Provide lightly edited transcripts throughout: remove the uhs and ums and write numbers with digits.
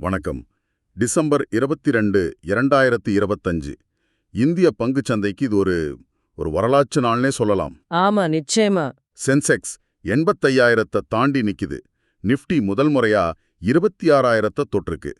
வணக்கம். டிசம்பர் 22, 2025 இந்திய பங்குச் சந்தைக்கு இது ஒரு வரலாற்று நாள்னே சொல்லலாம். ஆமா, நிச்சயமா. சென்செக்ஸ் 85,000 தாண்டி நிக்குது. நிஃப்டி முதல் முறையா 26,000 தொட்டிருக்கு.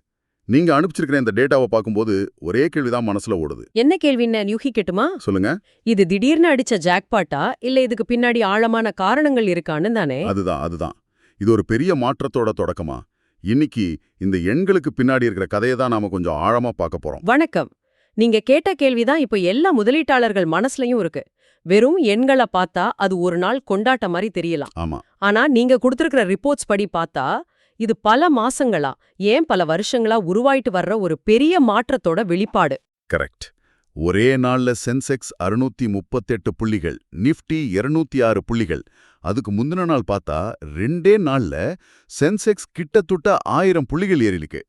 நீங்க அனுப்பிச்சிருக்கிற இந்த டேட்டாவை பார்க்கும்போது ஒரே கேள்விதான் மனசுல ஓடுது. என்ன கேள்வின்னு யூகிக்கட்டுமா? சொல்லுங்க. இது திடீர்னு அடிச்ச ஜாக்பாட்டா இல்ல இதுக்கு பின்னாடி ஆழமான காரணங்கள் இருக்கான்னு தானே? அதுதான். இது ஒரு பெரிய மாற்றத்தோட தொடக்கமா? இன்னைக்கு இந்த எண்களுக்கு பின்னாடி இருக்கிற கதையை தான் நாம கொஞ்சம் ஆழமா பார்க்க போறோம். வணக்கம். நீங்க கேட்ட கேள்விதான் இப்போ எல்லா முதலீட்டாளர்கள் மனசுலயும் இருக்கு. வெறும் எண்களை பார்த்தா அது ஒரு நாள் கொண்டாட்ட மாதிரி தெரியலாம். ஆமா. ஆனா நீங்க கொடுத்திருக்கிற ரிப்போர்ட்ஸ் படி பார்த்தா இது பல மாசங்களா, ஏன் பல வருஷங்களா உருவாயிட்டு வர்ற ஒரு பெரிய மாற்றத்தோட வெளிப்பாடு. கரெக்ட். ஒரே நாள்ல சென்செக்ஸ் 638 புள்ளிகள், நிஃப்டி 206 புள்ளிகள். அதுக்கு முந்தின நாள் பார்த்தா 2 நாள்ல சென்செக்ஸ் கிட்டத்தட்ட 1000 புள்ளிகள் ஏறிருக்கு.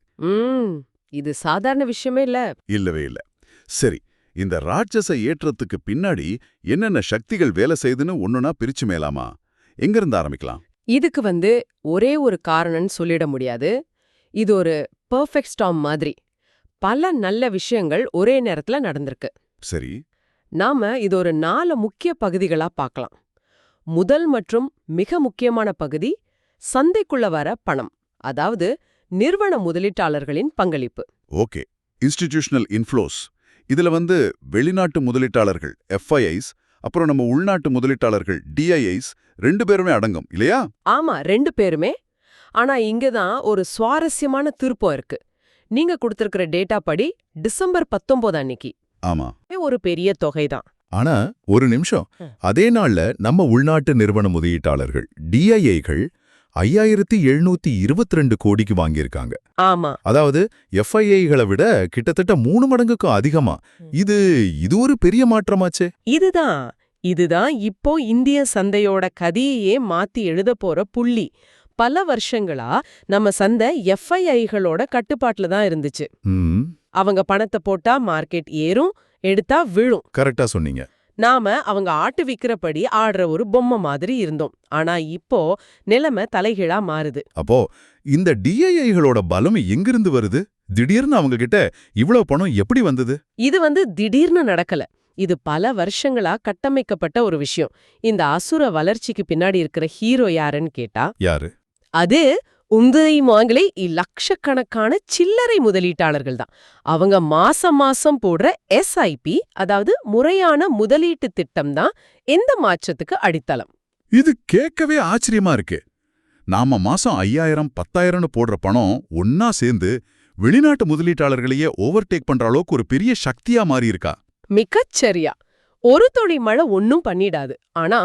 இது சாதாரண விஷயமே இல்ல. இல்லவே இல்ல. சரி, இந்த ராட்சச ஏற்றத்துக்கு பின்னாடி என்னென்ன சக்திகள் வேலை செய்துன்னு ஒண்ணுனா பிரிச்சு மேலாமா? எங்கிருந்து ஆரம்பிக்கலாம்? இதுக்கு ஒரே ஒரு காரணம்னு சொல்லிட முடியாது. இது ஒரு பெர்ஃபெக்ட் ஸ்டார்ம் மாதிரி. பல நல்ல விஷயங்கள் ஒரே நேரத்துல நடந்திருக்கு. சரி. நாம இது ஒரு 4 முக்கிய பகுதிகளா பார்க்கலாம். முதல் மற்றும் மிக முக்கியமான பகுதி சந்தைக்குள்ள வர பணம், அதாவது நிறுவன முதலீட்டாளர்களின் பங்களிப்பு. ஓகே. Institutional inflows. இதுல வெளிநாட்டு முதலீட்டாளர்கள் FIIs, அப்புறம் நம்ம உள்நாட்டு முதலீட்டாளர்கள் DIIs 2 பேருமே அடங்கும் இல்லையா? ஆமா, 2 பேருமே. ஆனா இங்கதான் ஒரு சுவாரஸ்யமான திருப்பம் இருக்கு. நீங்க கொடுத்திருக்கிற டேட்டா படி டிசம்பர் 19 அன்னைக்கு. ஆமா. ஒரு பெரிய தொகைதான். ஆனா ஒரு நிமிஷம், அதே நாள்ல நம்ம உள்நாட்டு நிறுவன முதலீட்டாளர்கள் DIIகள் 5,722 கோடிக்கு வாங்கியிருக்காங்க. ஆமா. அதாவது FIIகளை விட கிட்டத்தட்ட 3 மடங்குக்கும் அதிகமா. இது ஒரு பெரிய மாற்றமாச்சே. இதுதான் இப்போ இந்திய சந்தையோட கதையே மாத்தி எழுத போற புள்ளி. பல வருஷங்களா நம்ம சந்தை FIIகளோட கட்டுப்பாட்டுல தான் இருந்துச்சு. அவங்க பணத்தை போட்டா மார்க்கெட் ஏறும், எடுத்தா விழும். கரெக்டா சொன்னீங்க. நாம அவங்க ஆட்டு விக்கிறபடி ஆடுற ஒரு பொம்மை மாதிரி இருந்தோம். ஆனா இப்போ நிலைமை தலைகீழா மாறுது. அப்போ இந்த DIIகளோட பலம் எங்கிருந்து வருது? திடீர்னு அவங்க கிட்ட இவ்வளவு பணம் எப்படி வந்தது? இது திடீர்னு நடக்கல. இது பல வருஷங்களா கட்டமைக்கப்பட்ட ஒரு விஷயம். இந்த அசுர வளர்ச்சிக்கு பின்னாடி இருக்கிற ஹீரோ யாருன்னு கேட்டா யாரு? அது உந்தயமாங்களே லட்சக்கணக்கான சில்லறை முதலீட்டாளர்கள் தான். அவங்க மாசம் போடுற SIP, அதாவது முறையான முதலீட்டு திட்டம் தான் எந்த மாற்றத்துக்கு அடித்தளம். இது கேட்கவே ஆச்சரியமா இருக்கு. நாம மாசம் 5,000, 10,000 போடுற பணம் ஒன்னா சேர்ந்து வெளிநாட்டு முதலீட்டாளர்களையே ஓவர்டேக் பண்ற அளவுக்கு ஒரு பெரிய சக்தியா மாறி இருக்கா? மிகச்சரியா. ஒரு துளி மழை ஒன்னும் பண்ணிடாது. ஆனா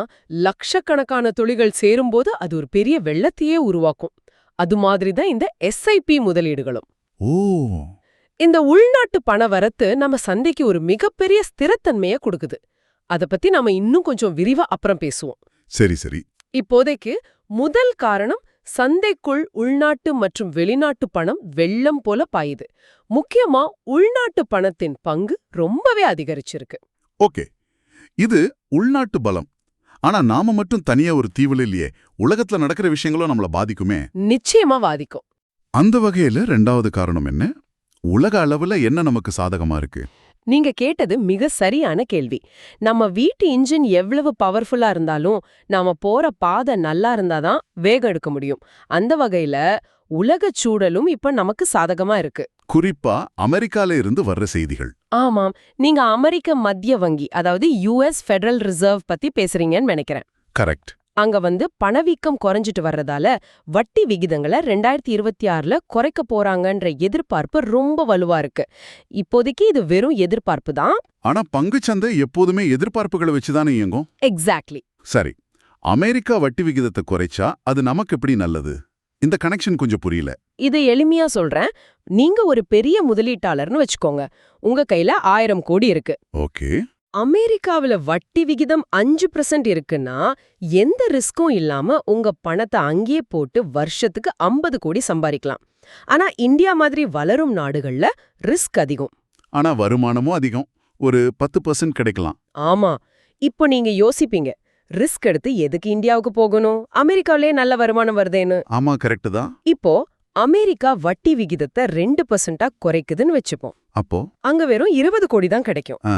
லட்சக்கணக்கான துளிகள் சேரும்போது அது ஒரு பெரிய வெள்ளத்தையே உருவாக்கும். அது மாதிரிதான் இந்த SIP முதலீடுகளும். ஓ. இந்த உள்நாட்டு பண வரத்து நம்ம சந்தைக்கு ஒரு மிகப்பெரிய ஸ்திரத்தன்மைய கொடுக்குது. அத பத்தி நாம இன்னும் கொஞ்சம் விரிவா அப்புறம் பேசுவோம். சரி. இப்போதைக்கு முதல் காரணம், சந்தைக்குள் உள்நாட்டு மற்றும் வெளிநாட்டு பணம் வெள்ளம் போல பாயுது. முக்கியமா உள்நாட்டு பணத்தின் பங்கு ரொம்பவே அதிகரிச்சிருக்கு. ஓகே, இது உள்நாட்டு பலம். ஆனா நாம மட்டும் தனியா ஒரு தீவுல இல்லையே. உலகத்துல நடக்கிற விஷயங்களும் நம்மள பாதிக்குமே. நிச்சயமா பாதிக்கும். அந்த வகையில 2வது காரணம் என்ன? உலக அளவுல என்ன நமக்கு சாதகமா இருக்கு? நீங்க கேட்டது மிக சரியான கேள்வி. நம்ம வீட்டு இன்ஜின் எவ்வளவு பவர்ஃபுல்லா இருந்தாலும் நாம போற பாதை நல்லா இருந்தாதான் வேகம் எடுக்க முடியும். அந்த வகையில உலக சூழலும் இப்ப நமக்கு சாதகமா இருக்கு. குறிப்பா அமெரிக்கால இருந்து வர்ற செய்திகள். ஆமாம், நீங்க அமெரிக்க மத்திய வங்கி, அதாவது US ஃபெடரல் ரிசர்வ் பத்தி பேசுறீங்கன்னு நினைக்கிறேன். கரெக்ட். அங்க பணவீக்கம் குறைஞ்சிட்டு வர்றதால வட்டி விகிதங்களை 2026ல குறைக்க போறாங்கன்ற எதிர்பார்ப்பு ரொம்ப வலுவா இருக்கு. இப்போதைக்கு இது வெறும் எதிர்பார்ப்பு தான். ஆனா பங்குச்சந்தை எப்போதுமே எதிர்பார்ப்புகளை வச்சுதானே இயங்கும். எக்ஸாக்ட்லி. சரி, அமெரிக்கா வட்டி விகிதத்தை குறைச்சா அது நமக்கு எப்படி நல்லது? இந்த கனெக்ஷன் கொஞ்சம் புரியல. இது எளிமையா சொல்றேன். நீங்க ஒரு பெரிய முதலீட்டாளர்னு வச்சுக்கோங்க. உங்க கையில 1000 கோடி இருக்கு. ஓகே. அமெரிக்காவில வட்டி விகிதம் 5% இருக்குன்னா எந்த ரிஸ்க்கும் இல்லாம உங்க பணத்தை அங்கேயே போட்டு வருஷத்துக்கு 50 கோடி சம்பாதிக்கலாம். ஆனா இந்தியா மாதிரி வளரும் நாடுகள்ல ரிஸ்க் அதிகம். ஆனா வருமானமும் அதிகம். ஒரு 10% கிடைக்கலாம். ஆமா. இப்போ நீங்க யோசிப்பீங்க, ரிஸ்க் எடுத்து எதுக்கு இந்தியாவுக்கு போகணும்? அமெரிக்காவிலே நல்ல வருமானம் வருதேன்னு. ஆமா, கரெக்ட் தான். இப்போ அமெரிக்கா வட்டி விகிதத்தை 2% குறைக்குதுன்னு வச்சுப்போம். அப்போ அங்க வெறும் 20 கோடி தான் கிடைக்கும். ஆ,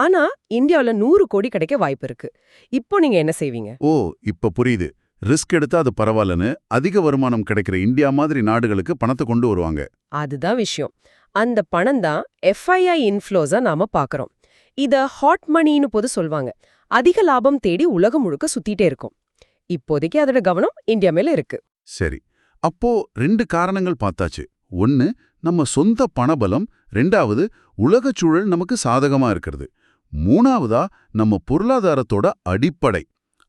ஆனா இந்தியாவுல 100 கோடி கிடைக்க வாய்ப்பு இருக்கு. இப்போ நீங்க என்ன செய்வீங்க? ஓ இப்ப புரியுது. ரிஸ்க் எடுத்தா அது பரவாயில்லன்னு அதிக வருமானம் கிடைக்கிற இந்தியா மாதிரி நாடுகளுக்கு பணத்தை கொண்டு வருவாங்க. அதுதான் விஷயம். அந்த பணம் தான் FII இன்ஃப்ளோஸா நாம பாக்குறோம். இத ஹாட் மணின்னு போது சொல்வாங்க. அதிக லாபம் தேடி உலகம் முழுக்க சுத்திட்டே இருக்கும். இப்போதைக்கு அதோட கவனம் இந்தியா மேல இருக்கு. சரி, அப்போ 2 காரணங்கள் பார்த்தாச்சு. ஒன்னு நம்ம சொந்த பணபலம், 2வது உலகச் சூழல் நமக்கு சாதகமா இருக்கிறது, 3வதா நம்ம பொருளாதாரத்தோட அடிப்படை,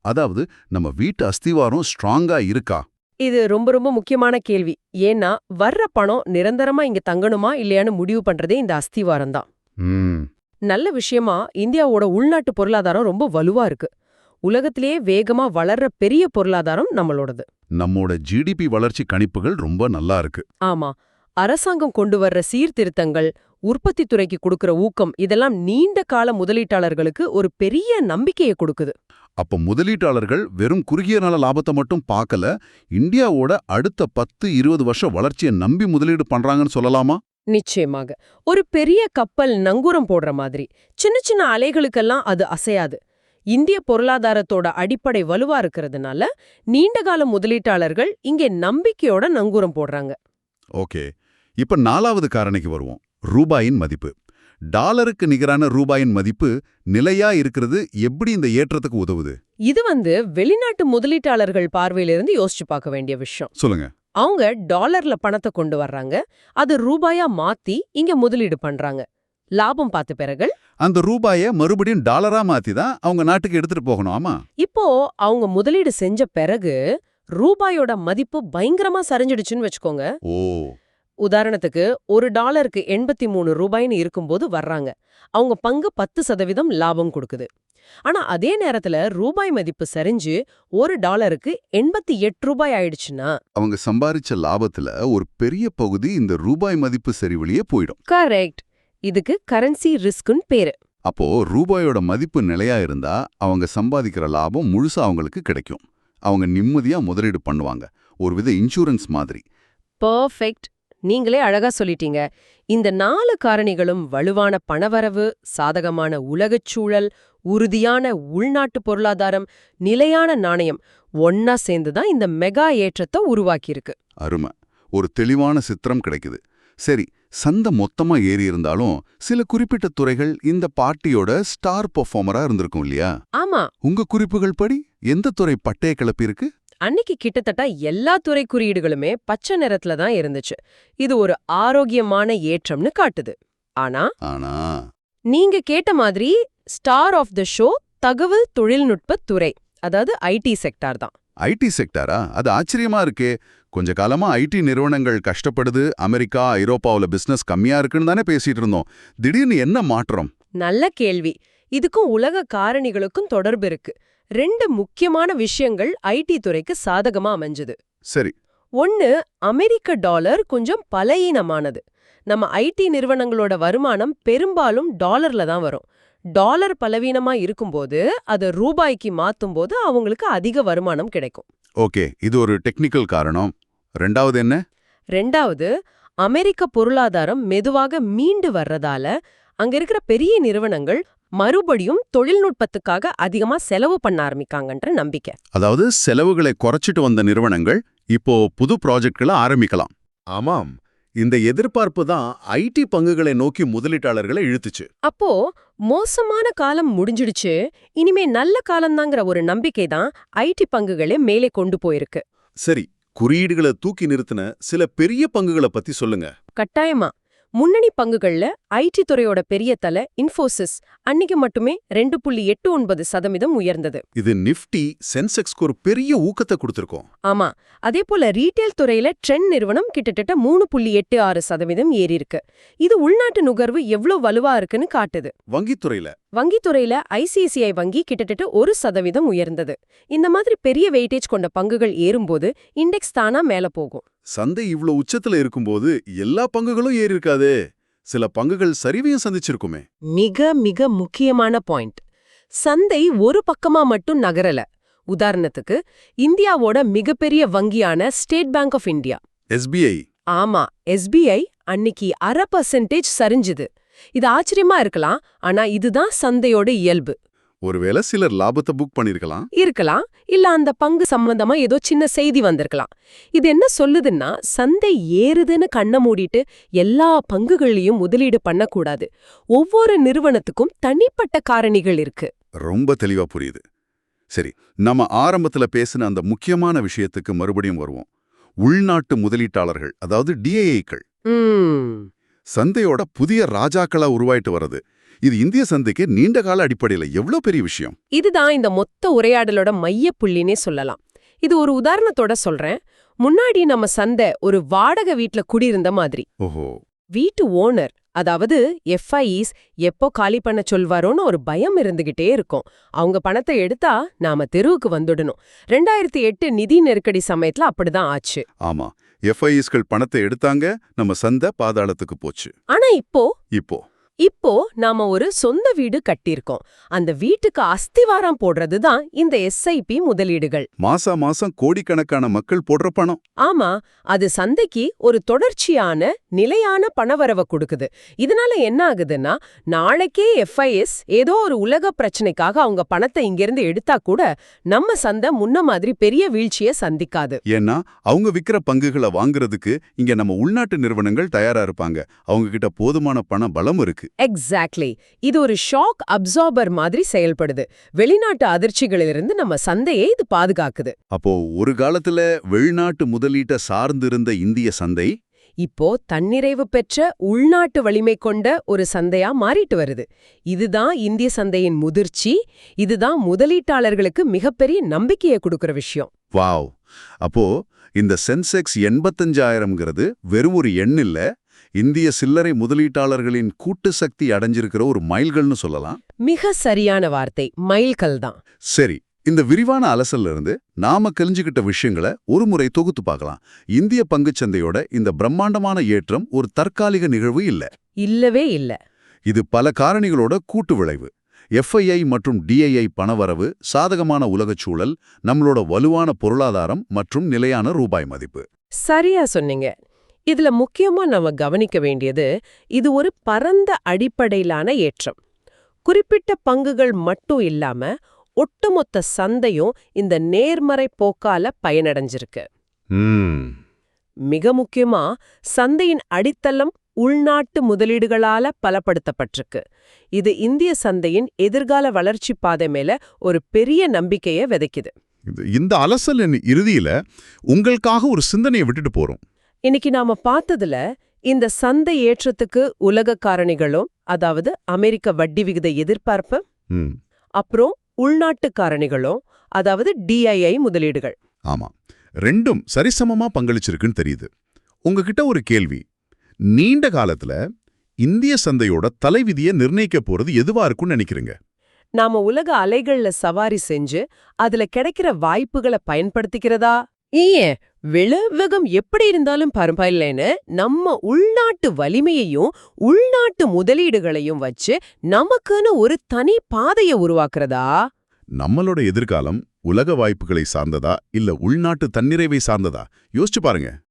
அதாவது நம்ம வீட்டு அஸ்திவாரம் ஸ்ட்ராங்கா இருக்கா. இது ரொம்ப ரொம்ப முக்கியமான கேள்வி. ஏன்னா வர்ற பணம் நிரந்தரமா இங்க தங்கணுமா இல்லையான்னு முடிவு பண்றதே இந்த அஸ்திவாரம் தான். ம் நல்ல விஷயமா இந்தியாவோட உள்நாட்டு பொருளாதாரம் ரொம்ப வலுவா இருக்கு. உலகத்திலேயே வேகமா வளர்ற பெரிய பொருளாதாரம் நம்மளோடது. நம்மோட ஜிடிபி வளர்ச்சி கணிப்புகள் ரொம்ப நல்லா இருக்கு. ஆமா, அரசாங்கம் கொண்டு வர்ற சீர்திருத்தங்கள், உற்பத்தி துறைக்கு கொடுக்கற ஊக்கம் இதெல்லாம் நீண்ட கால முதலீட்டாளர்களுக்கு ஒரு பெரிய நம்பிக்கையை கொடுக்குது. அப்ப முதலீட்டாளர்கள் வெறும் குறுகிய நாள லாபத்தை மட்டும் பார்க்கல, இந்தியாவோட அடுத்த 10-20 வருஷ வளர்ச்சியை நம்பி முதலீடு பண்றாங்கன்னு சொல்லலாமா? நிச்சயமாக. ஒரு பெரிய கப்பல் நங்கூரம் போடுற மாதிரி சின்ன சின்ன அலைகளுக்கெல்லாம் அது அசையாது. இந்திய பொருளாதாரத்தோட அடிப்படை வலுவா இருக்கிறதுனால நீண்டகால முதலீட்டாளர்கள் இங்கே நம்பிக்கையோட நங்கூரம் போடுறாங்க. ஓகே, இப்ப 4வது காரணிக்கு வருவோம். ரூபாயின் மதிப்பு. டாலருக்கு நிகரான ரூபாயின் மதிப்பு நிலையா இருக்கிறது எப்படி இந்த ஏற்றத்துக்கு உதவுது? இது வெளிநாட்டு முதலீட்டாளர்கள் பார்வையிலிருந்து யோசிச்சு பார்க்க வேண்டிய விஷயம். சொல்லுங்க. அவங்க டாலர்ல பணத்தை கொண்டு வர்றாங்க, அது ரூபாயா மாத்தி இங்க முதலீடு பண்றாங்க. லாபம் பார்த்த பிறகு அந்த ரூபாயை மறுபடியும் டாலரா மாத்தி தான் அவங்க நாட்டுக்கு எடுத்துட்டு போகணும். ஆமா. இப்போ அவங்க முதலீடு செஞ்ச பிறகு ரூபாயோட மதிப்பு பயங்கரமா சரிஞ்சிடுச்சுன்னு வச்சுக்கோங்க. ஓ, உதாரணத்துக்கு $1 83 ரூபாய்னு இருக்கும்போது வர்றாங்க. அவங்க பங்கு 10% லாபம் கொடுக்குது. ஆனா அதே நேரத்துல ரூபாய் மதிப்பு சரிஞ்சு $1 88 ரூபாய் ஆயிடுச்சுன்னா அவங்க சம்பாரிச்ச லாபத்துல ஒரு பெரிய பகுதி இந்த ரூபாய் மதிப்பு சரிவழியே போயிடும். கரெக்ட். இதுக்கு கரன்சி ரிஸ்க்னு பேரு. அப்போ ரூபாயோட மதிப்பு நிலையா இருந்தா அவங்க சம்பாதிக்கிற லாபம் முழுசா அவங்களுக்கு கிடைக்கும். அவங்க நிம்மதியா முதலீடு பண்ணுவாங்க. ஒருவித இன்சூரன்ஸ் மாதிரி. பெர்ஃபெக்ட். நீங்களே அழகா சொல்லிட்டீங்க. இந்த 4 காரணிகளும் வலுவான பணவரவு, சாதகமான உலகச் சூழல், உறுதியான உள்நாட்டு பொருளாதாரம், நிலையான நாணயம் ஒன்னா சேர்ந்துதான் இந்த மெகா ஏற்றத்தை உருவாக்கியிருக்கு. அருமை. ஒரு தெளிவான சித்திரம் கிடைக்குது. சரி, சந்தை மொத்தமா ஏறி இருந்தாலும் சில குறிப்பிட்ட துறைகள் இந்த பார்ட்டியோட ஸ்டார் பெர்ஃபார்மரா இருந்திருக்கும் இல்லையா? ஆமா. உங்க குறிப்புகள் படி எந்த துறை பட்டைய கிளப்பியிருக்கு? அன்னைக்கு கிட்டத்தட்ட எல்லா துறை குறியீடுகளுமே பச்சை நிறத்துல தான் இருந்துச்சு. இது ஒரு ஆரோக்கியமான ஏற்றம்னு காட்டுது. ஆனா நீங்க கேட்ட மாதிரி ஸ்டார் ஆஃப் த ஷோ தகவல் தொழில்நுட்பத் துறை, அதாவது ஐடி செக்டார் தான். ஐடி செக்டாரா? அது ஆச்சரியமா இருக்கே. கொஞ்ச காலமா ஐடி நிறுவனங்கள் கஷ்டப்படுது, அமெரிக்கா ஐரோப்பாவுல பிசினஸ் கம்மியா இருக்குன்னு தானே பேசிட்டு இருந்தோம். திடீர்னு என்ன மாற்றம்? நல்ல கேள்வி. இதுக்கும் உலக காரணிகளுக்கும் தொடர்பு இருக்கு. 2 முக்கியமான விஷயங்கள் ஐடி துறைக்கு சாதகமா அமைஞ்சது. சரி. ஒன்னு, அமெரிக்க டாலர் கொஞ்சம் பலவீனமானது. நம்ம ஐடி நிறுவனங்களோட வருமானம் பெரும்பாலும் டாலர்ல தான் வரும். டாலர் பலவீனமா இருக்கும்போது அதை ரூபாய்க்கு மாத்தும்போது அவங்களுக்கு அதிக வருமானம் கிடைக்கும். ஓகே, இது ஒரு டெக்னிக்கல் காரணம். 2வது என்ன? 2வது, அமெரிக்க பொருளாதாரம் மெதுவாக மீண்டு வர்றதால அங்க இருக்கிற பெரிய நிறுவனங்கள் மறுபடியும் தொழில்நுட்பத்துக்காக அதிகமா செலவு பண்ண ஆரம்பிக்காங்கன்ற நம்பிக்கை. அதாவது செலவுகளை குறைச்சிட்டு வந்த நிறுவனங்கள் இப்போ புது ப்ராஜெக்ட்களை ஆரம்பிக்கலாம். ஆமாம், இந்த எதிர்பார்ப்பு தான் ஐடி பங்குகளை நோக்கி முதலீட்டாளர்களை இழுத்துச்சு. அப்போ மோசமான காலம் முடிஞ்சிடுச்சு, இனிமே நல்ல காலம்தாங்கிற ஒரு நம்பிக்கை தான் ஐடி பங்குகளை மேலே கொண்டு போயிருக்கு. சரி, குறியீடுகளை தூக்கி நிறுத்தின சில பெரிய பங்குகளை பத்தி சொல்லுங்க. கட்டாயமா. முன்னணி பங்குகள்ல ஐடி துறையோட பெரிய தலை இன்ஃபோசிஸ் அன்னைக்கு மட்டுமே 2.89% உயர்ந்தது. இது நிஃப்டி சென்செக்ஸ்க்கு ஒரு பெரிய ஊக்கத்தை கொடுத்திருக்கோம். ஆமா. அதே போல ரீட்டெயில் துறையில ட்ரெண்ட் நிறுவனம் கிட்டத்தட்ட 3.86% ஏறி இருக்கு. இது உள்நாட்டு நுகர்வு எவ்வளவு வலுவா இருக்குன்னு காட்டுது. வங்கித்துறையில ஐசிஐசிஐ வங்கி கிட்டத்தட்ட 1% உயர்ந்தது. இந்த மாதிரி பெரிய வெயிட்டேஜ் கொண்ட பங்குகள் ஏறும்போது இண்டெக்ஸ் தானா மேல போகும். சந்தை இவ்ளோ உச்சத்துல இருக்கும்போது எல்லா பங்குகளும் ஏறி இருக்காதே. சில பங்குகள் சரிவையும் சந்திச்சிருக்குமே. மிக மிக முக்கியமான பாயிண்ட். சந்தை ஒரு பக்கமா மட்டும் நகரல. உதாரணத்துக்கு இந்தியாவோட மிகப்பெரிய வங்கியான State Bank of India, SBI, ஆமா, SBI அன்னிக்கு 0.5% சரிஞ்சுது. இது ஆச்சரியமா இருக்கலாம், ஆனா இதுதான் சந்தையோட இயல்பு. ஒருவேளை சிலர் லாபத்தை புக் பண்ணிருக்கலாம். இருக்கலாம், இல்ல அந்த பங்கு சம்பந்தமா ஏதோ சின்ன செய்தி வந்திருக்கலாம். இது என்ன சொல்லுதுன்னா, சந்தை ஏறுதுன்னு கண்ண மூடிட்டு எல்லா பங்குகளையும் முதலீடு பண்ணக்கூடாது. ஒவ்வொரு நிறுவனத்துக்கும் தனிப்பட்ட காரணிகள் இருக்கு. ரொம்ப தெளிவா புரியுது. சரி, நம்ம ஆரம்பத்துல பேசின அந்த முக்கியமான விஷயத்துக்கு மறுபடியும் வருவோம். உள்நாட்டு முதலீட்டாளர்கள், அதாவது DIIக்கள். சந்தையோட புதிய ராஜாக்களா உருவாயிட்டு வருது. இது இந்திய சந்தைக்கு நீண்ட கால அடிப்படையில எவ்வளவு பெரிய விஷயம். இதுதான் இந்த மொத்த உரையாடலோட மைய புள்ளினே சொல்லலாம். இது ஒரு உதாரணத்தோட சொல்றேன். முன்னாடி நம்ம சந்தை ஒரு வாடகை வீட்ல குடியிருந்த மாதிரி. ஓஹோ. வீட்டு ஓனர், அதாவது FIEs எப்போ காலி பண்ண சொல்வாரோன்னு ஒரு பயம் இருந்துகிட்டே இருக்கும். அவங்க பணத்தை எடுத்தா நாம தெருவுக்கு வந்துடணும். 2008 நிதி நெருக்கடி சமயத்துல அப்படிதான் ஆச்சு. ஆமா, FISகள் பணத்தை எடுத்தாங்க, நம்ம சந்தை பாதாளத்துக்கு போச்சு. ஆனா இப்போ நாம ஒரு சொந்த வீடு கட்டியிருக்கோம். அந்த வீட்டுக்கு அஸ்திவாரம் போடுறதுதான் இந்த SIP முதலீடுகள். மாசா மாசம் கோடிக்கணக்கான மக்கள் போடுற பணம். ஆமா, அது சந்தைக்கு ஒரு தொடர்ச்சியான நிலையான பணவரவை கொடுக்குது. இதனால என்ன ஆகுதுன்னா, நாளைக்கே FIS ஏதோ ஒரு உலக பிரச்சனைக்காக அவங்க பணத்தை இங்கிருந்து எடுத்தா கூட நம்ம சந்தை முன்ன மாதிரி பெரிய வீழ்ச்சியை சந்திக்காது. ஏன்னா அவங்க விக்கிற பங்குகளை வாங்குறதுக்கு இங்க நம்ம உள்நாட்டு நிறுவனங்கள் தயாரா இருப்பாங்க. அவங்க கிட்ட போதுமான பண பலம் இருக்கு. எக்ஸாக்ட்லி. இது ஒரு ஷாக் அப்சார்பர் மாதிரி செயல்படுது. வெளிநாட்டு அதிர்ச்சிகளிலிருந்து நம்ம சந்தையை இது பாதுகாக்குது. அப்போ ஒரு காலத்துல வெளிநாட்டு முதலீட்டை சார்ந்து இருந்த இந்திய சந்தை இப்போ தன்னிறைவு பெற்ற உள்நாட்டு வலிமை கொண்ட ஒரு சந்தையா மாறிட்டு வருது. இதுதான் இந்திய சந்தையின் முதிர்ச்சி. இதுதான் முதலீட்டாளர்களுக்கு மிகப்பெரிய நம்பிக்கையை கொடுக்கிற விஷயம். வாவ். அப்போ இந்த சென்செக்ஸ் 85,000ங்கிறது வெறும் ஒரு எண் இல்ல, இந்திய சில்லறை முதலீட்டாளர்களின் கூட்டு சக்தி அடைஞ்சிருக்கிற ஒரு மைல்கள்னு சொல்லலாம். மிக சரியான வார்த்தை, மைல்கல் தான். சரி, இந்த விரிவான அலசல்ல இருந்து நாம தெரிஞ்சுக்கிட்ட விஷயங்களை ஒரு முறை தொகுத்து பார்க்கலாம். இந்திய பங்குச்சந்தையோட இந்த பிரம்மாண்டமான ஏற்றம் ஒரு தற்காலிக நிகழ்வு இல்ல. இல்லவே இல்ல. இது பல காரணிகளோட கூட்டு விளைவு. FII மற்றும் DII பணவரவு, சாதகமான உலகச் சூழல், நம்மளோட வலுவான பொருளாதாரம் மற்றும் நிலையான ரூபாய் மதிப்பு. சரியா சொன்னீங்க. இதுல முக்கியமா நம்ம கவனிக்க வேண்டியது, இது ஒரு பரந்த அடிப்படையிலான ஏற்றம். குறிப்பிட்ட பங்குகள் மட்டும் இல்லாம ஒட்டுமொத்த சந்தையும் இந்த நேர்மறை போக்கால பயனடைஞ்சிருக்கு. மிக முக்கியமா சந்தையின் அடித்தளம் உள்நாட்டு முதலீடுகளால பலப்படுத்தப்பட்டிருக்கு. இது இந்திய சந்தையின் எதிர்கால வளர்ச்சி பாதை மேல ஒரு பெரிய நம்பிக்கையை விதைக்குது. இந்த அலசலின் இறுதியில உங்களுக்காக ஒரு சிந்தனையை விட்டுட்டு போறோம். இன்னைக்கு நாம பார்த்ததுல இந்த சந்தை ஏற்றத்துக்கு உலக காரணிகளும், அதாவது அமெரிக்க வட்டி விகித எதிர்பார்ப்பு, அப்புறம் உள்நாட்டு காரணிகளும், அதாவது DII முதலீடுகள். ஆமா, ரெண்டும் சரிசமமா பங்களிச்சிருக்குன்னு தெரியுது. உங்ககிட்ட ஒரு கேள்வி. நீண்ட காலத்துல இந்திய சந்தையோட தலைவிதியை நிர்ணயிக்க போறது எதுவா இருக்கும்னு நினைக்கிறீங்க? நாம உலக அலைகள்ல சவாரி செஞ்சு அதுல கிடைக்கிற வாய்ப்புகளை பயன்படுத்திக்கிறதா, ஏன் விளைவகம் எப்படி இருந்தாலும் பரவாயில்லைன்னு நம்ம உள்நாட்டு வலிமையையும் உள்நாட்டு முதலீடுகளையும் வச்சு நமக்குன்னு ஒரு தனி பாதையை உருவாக்குறதா? நம்மளோட எதிர்காலம் உலக வாய்ப்புகளை சார்ந்ததா இல்ல உள்நாட்டு தன்னிறைவை சார்ந்ததா? யோசிச்சு பாருங்க.